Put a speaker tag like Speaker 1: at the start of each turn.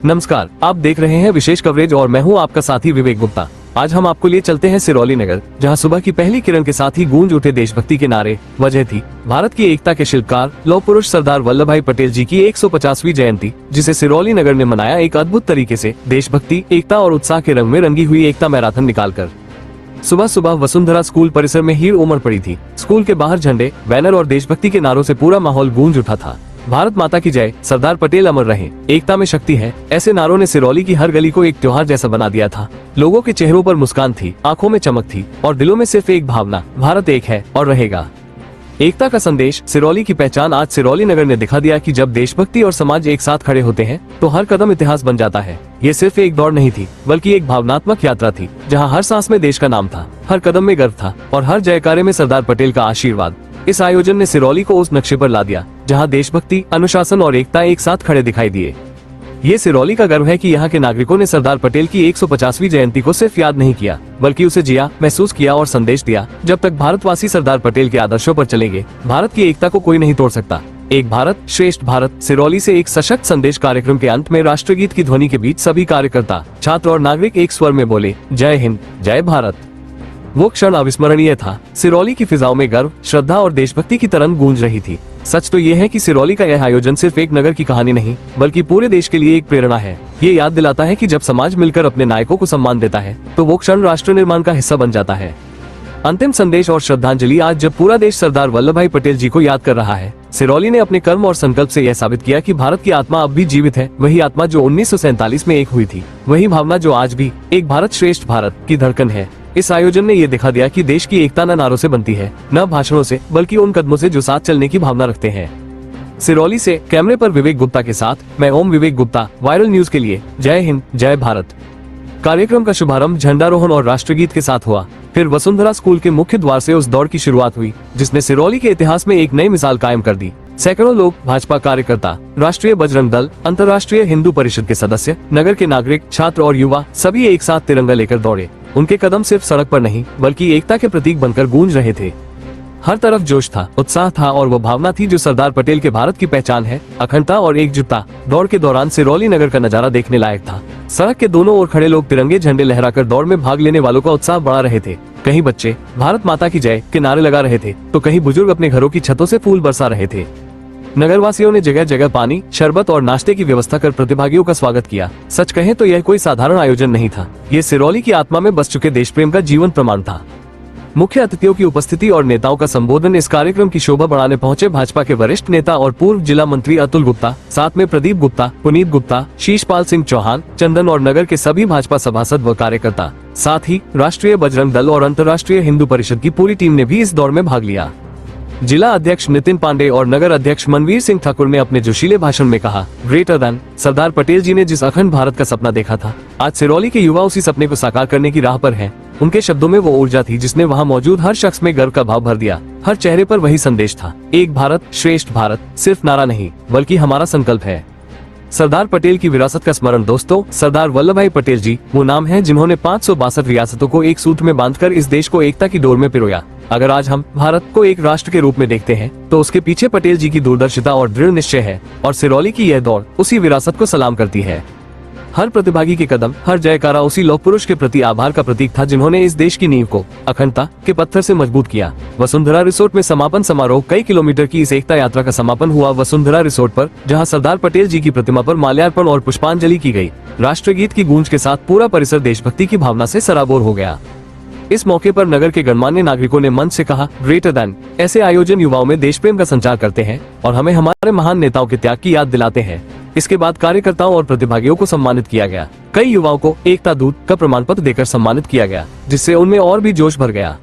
Speaker 1: नमस्कार, आप देख रहे हैं विशेष कवरेज और मैं हूं आपका साथी विवेक गुप्ता। आज हम आपको लिए चलते हैं सिरौली नगर, जहां सुबह की पहली किरण के साथ ही गूंज उठे देशभक्ति के नारे। वजह थी भारत की एकता के शिल्पकार लौह पुरुष सरदार वल्लभ भाई पटेल जी की 150वीं जयंती, जिसे सिरौली नगर ने मनाया एक अद्भुत तरीके से। देशभक्ति, एकता और उत्साह के रंग में रंगी हुई एकता मैराथन निकालकर सुबह सुबह वसुंधरा स्कूल परिसर में भीड़ उमड़ पड़ी थी। स्कूल के बाहर झंडे, बैनर और देशभक्ति के नारों से पूरा माहौल गूंज उठा था। भारत माता की जय, सरदार पटेल अमर रहे, एकता में शक्ति है, ऐसे नारों ने सिरौली की हर गली को एक त्योहार जैसा बना दिया था। लोगों के चेहरों पर मुस्कान थी, आंखों में चमक थी और दिलों में सिर्फ एक भावना, भारत एक है और रहेगा। एकता का संदेश, सिरौली की पहचान। आज सिरौली नगर ने दिखा दिया कि जब देशभक्ति और समाज एक साथ खड़े होते हैं तो हर कदम इतिहास बन जाता है। ये सिर्फ एक दौड़ नहीं थी, बल्कि एक भावनात्मक यात्रा थी, जहां हर सांस में देश का नाम था, हर कदम में गर्व था और हर जयकारे में सरदार पटेल का आशीर्वाद। इस आयोजन ने सिरौली को उस नक्शे पर ला दिया जहां देशभक्ति, अनुशासन और एकता एक साथ खड़े दिखाई दिए। ये सिरौली का गर्व है कि यहाँ के नागरिकों ने सरदार पटेल की 150वीं जयंती को सिर्फ याद नहीं किया, बल्कि उसे जिया, महसूस किया और संदेश दिया। जब तक भारतवासी सरदार पटेल के आदर्शों पर चलेंगे, भारत की एकता को कोई नहीं तोड़ सकता। एक भारत श्रेष्ठ भारत। सिरौली से एक सशक्त संदेश। कार्यक्रम के अंत में राष्ट्रगीत की ध्वनि के बीच सभी कार्यकर्ता, छात्र और नागरिक एक स्वर में बोले, जय हिंद, जय भारत। वो क्षण अविस्मरणीय था। सिरौली की फिजाओं में गर्व, श्रद्धा और देशभक्ति की तरंग गूंज रही थी। सच तो ये है कि सिरौली का यह आयोजन सिर्फ एक नगर की कहानी नहीं, बल्कि पूरे देश के लिए एक प्रेरणा है। ये याद दिलाता है कि जब समाज मिलकर अपने नायकों को सम्मान देता है, तो वो क्षण राष्ट्र निर्माण का हिस्सा बन जाता है। अंतिम संदेश और श्रद्धांजलि। आज जब पूरा देश सरदार वल्लभ भाई पटेल जी को याद कर रहा है, सिरौली ने अपने कर्म और संकल्प से यह साबित किया कि भारत की आत्मा अब भी जीवित है। वही आत्मा जो 1947 में एक हुई थी, वही भावना जो आज भी एक भारत श्रेष्ठ भारत की धड़कन है। इस आयोजन ने ये दिखा दिया कि देश की एकता न नारों से बनती है, न भाषणों से, बल्कि उन कदमों से जो साथ चलने की भावना रखते हैं। सिरौली से कैमरे पर विवेक गुप्ता के साथ मैं ओम विवेक गुप्ता, वायरल न्यूज के लिए। जय हिंद, जय भारत। कार्यक्रम का शुभारंभ झंडारोहण और राष्ट्रगीत के साथ हुआ। फिर वसुंधरा स्कूल के मुख्य द्वार से उस दौड़ की शुरुआत हुई, जिसने सिरौली के इतिहास में एक नई मिसाल कायम कर दी। सैकड़ों लोग, भाजपा कार्यकर्ता, राष्ट्रीय बजरंग दल, अंतर्राष्ट्रीय हिंदू परिषद के सदस्य, नगर के नागरिक, छात्र और युवा, सभी एक साथ तिरंगा लेकर दौड़े। उनके कदम सिर्फ सड़क पर नहीं, बल्कि एकता के प्रतीक बनकर गूंज रहे थे। हर तरफ जोश था, उत्साह था और वो भावना थी जो सरदार पटेल के भारत की पहचान है, अखंडता और एकजुटता। दौड़ के दौरान सिरौली नगर का नजारा देखने लायक था। सड़क के दोनों ओर खड़े लोग तिरंगे झंडे लहराकर दौड़ में भाग लेने वालों का उत्साह बढ़ा रहे थे। कहीं बच्चे भारत माता की जय के नारे लगा रहे थे, तो कहीं बुजुर्ग अपने घरों की छतों से फूल बरसा रहे थे। नगरवासियों ने जगह जगह पानी, शरबत और नाश्ते की व्यवस्था कर प्रतिभागियों का स्वागत किया। सच कहें तो यह कोई साधारण आयोजन नहीं था, ये सिरौली की आत्मा में बस चुके देश प्रेम का जीवंत प्रमाण था। मुख्य अतिथियों की उपस्थिति और नेताओं का संबोधन। इस कार्यक्रम की शोभा बढ़ाने पहुंचे भाजपा के वरिष्ठ नेता और पूर्व जिला मंत्री अतुल गुप्ता, साथ में प्रदीप गुप्ता, पुनीत गुप्ता, शीशपाल सिंह चौहान, चंदन और नगर के सभी भाजपा सभासद व कार्यकर्ता। साथ ही राष्ट्रीय बजरंग दल और अंतर्राष्ट्रीय हिंदू परिषद की पूरी टीम ने भी इस दौड़ में भाग लिया। जिला अध्यक्ष नितिन पांडे और नगर अध्यक्ष मनवीर सिंह ठाकुर ने अपने जोशीले भाषण में कहा, ग्रेटर देन। सरदार पटेल जी ने जिस अखंड भारत का सपना देखा था, आज सिरौली के युवा उसी सपने को साकार करने की राह पर हैं। उनके शब्दों में वो ऊर्जा थी जिसने वहाँ मौजूद हर शख्स में गर्व का भाव भर दिया। हर चेहरे पर वही संदेश था, एक भारत श्रेष्ठ भारत सिर्फ नारा नहीं, बल्कि हमारा संकल्प है। सरदार पटेल की विरासत का स्मरण। दोस्तों, सरदार वल्लभ भाई पटेल जी वो नाम है जिन्होंने 562 रियासतों को एक सूत्र में बांधकर इस देश को एकता की डोर में पिरोया। अगर आज हम भारत को एक राष्ट्र के रूप में देखते हैं, तो उसके पीछे पटेल जी की दूरदर्शिता और दृढ़ निश्चय है, और सिरौली की यह दौड़ उसी विरासत को सलाम करती है। हर प्रतिभागी के कदम, हर जयकारा उसी लौह पुरुष के प्रति आभार का प्रतीक था जिन्होंने इस देश की नींव को अखंडता के पत्थर से मजबूत किया। वसुंधरा रिसोर्ट में समापन समारोह। कई किलोमीटर की इस एकता यात्रा का समापन हुआ वसुंधरा रिसोर्ट पर, जहां सरदार पटेल जी की प्रतिमा पर माल्यार्पण और पुष्पांजलि की गई। राष्ट्रगीत की गूंज के साथ पूरा परिसर देशभक्ति की भावना से सराबोर हो गया। इस मौके पर नगर के गणमान्य नागरिकों ने मंच से कहा, ग्रेटर देन। ऐसे आयोजन युवाओं में देश प्रेम का संचार करते हैं और हमें हमारे महान नेताओं के त्याग की याद दिलाते हैं। इसके बाद कार्यकर्ताओं और प्रतिभागियों को सम्मानित किया गया। कई युवाओं को एकता दूत का प्रमाण पत्र देकर सम्मानित किया गया, जिससे उनमें और भी जोश भर गया।